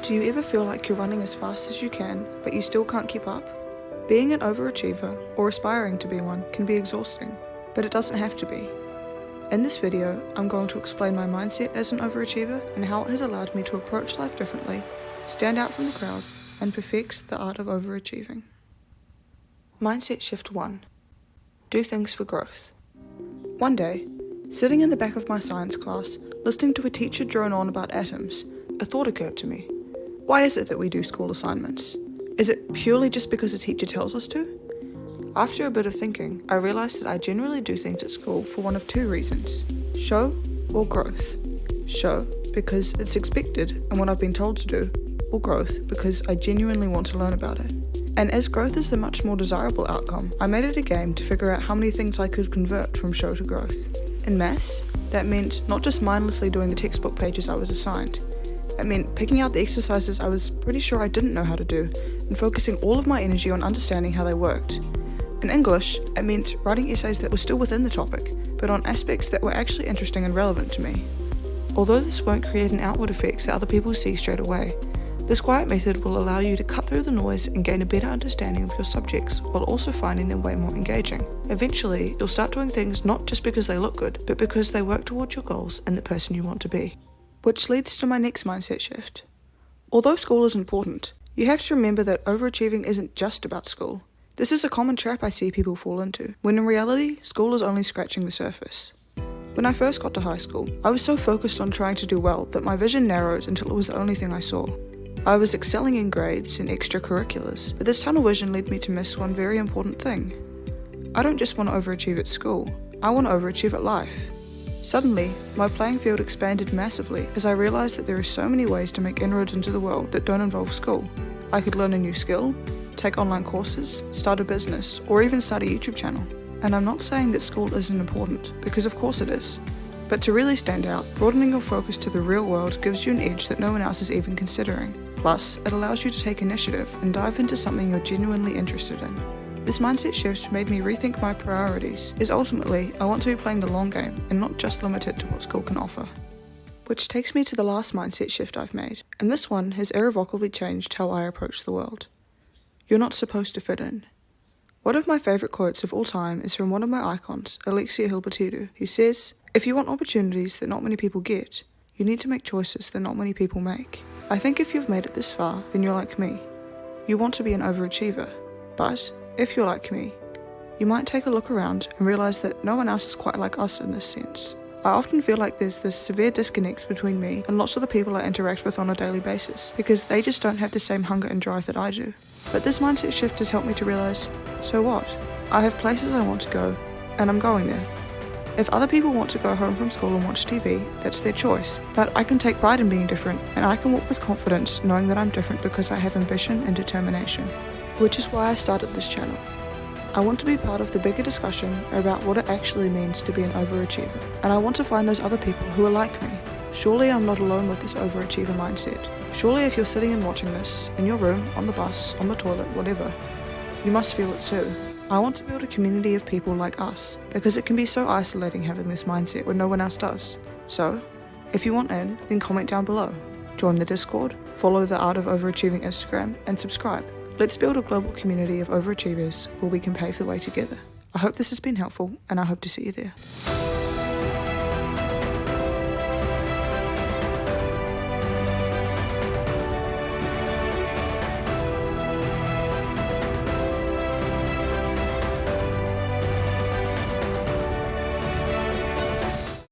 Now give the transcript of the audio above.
Do you ever feel like you're running as fast as you can, but you still can't keep up? Being an overachiever, or aspiring to be one, can be exhausting, but it doesn't have to be. In this video, I'm going to explain my mindset as an overachiever and how it has allowed me to approach life differently, stand out from the crowd, and perfect the art of overachieving. Mindset shift 1. Do things for growth. One day, sitting in the back of my science class, listening to a teacher drone on about atoms, a thought occurred to me. Why is it that we do school assignments? Is it purely just because a teacher tells us to? After a bit of thinking, I realised that I generally do things at school for one of two reasons: show or growth. Show, because it's expected and what I've been told to do, or growth, because I genuinely want to learn about it. And as growth is the much more desirable outcome, I made it a game to figure out how many things I could convert from show to growth. In maths, that meant not just mindlessly doing the textbook pages I was assigned. It meant picking out the exercises I was pretty sure I didn't know how to do and focusing all of my energy on understanding how they worked. In English, it meant writing essays that were still within the topic, but on aspects that were actually interesting and relevant to me. Although this won't create an outward effect that other people see straight away, this quiet method will allow you to cut through the noise and gain a better understanding of your subjects while also finding them way more engaging. Eventually, you'll start doing things not just because they look good, but because they work towards your goals and the person you want to be. Which leads to my next mindset shift. Although school is important, you have to remember that overachieving isn't just about school. This is a common trap I see people fall into, when in reality, school is only scratching the surface. When I first got to high school, I was so focused on trying to do well that my vision narrowed until it was the only thing I saw. I was excelling in grades and extracurriculars, but this tunnel vision led me to miss one very important thing. I don't just want to overachieve at school, I want to overachieve at life. Suddenly, my playing field expanded massively as I realised that there are so many ways to make inroads into the world that don't involve school. I could learn a new skill, take online courses, start a business, or even start a YouTube channel. And I'm not saying that school isn't important, because of course it is. But to really stand out, broadening your focus to the real world gives you an edge that no one else is even considering. Plus, it allows you to take initiative and dive into something you're genuinely interested in. This mindset shift made me rethink my priorities, as ultimately I want to be playing the long game and not just limited to what school can offer. Which takes me to the last mindset shift I've made, and this one has irrevocably changed how I approach the world. You're not supposed to fit in. One of my favourite quotes of all time is from one of my icons, Alexia Hilbertidu, who says, "If you want opportunities that not many people get, you need to make choices that not many people make." I think if you've made it this far, then you're like me. You want to be an overachiever, but if you're like me, you might take a look around and realise that no one else is quite like us in this sense. I often feel like there's this severe disconnect between me and lots of the people I interact with on a daily basis, because they just don't have the same hunger and drive that I do. But this mindset shift has helped me to realise, so what? I have places I want to go, and I'm going there. If other people want to go home from school and watch TV, that's their choice. But I can take pride in being different, and I can walk with confidence knowing that I'm different because I have ambition and determination. Which is why I started this channel. I want to be part of the bigger discussion about what it actually means to be an overachiever, and I want to find those other people who are like me. Surely I'm not alone with this overachiever mindset. Surely if you're sitting and watching this, in your room, on the bus, on the toilet, whatever, you must feel it too. I want to build a community of people like us, because it can be so isolating having this mindset when no one else does. So, if you want in, then comment down below. Join the Discord, follow the Art of Overachieving Instagram, and subscribe. Let's build a global community of overachievers where we can pave the way together. I hope this has been helpful, and I hope to see you there.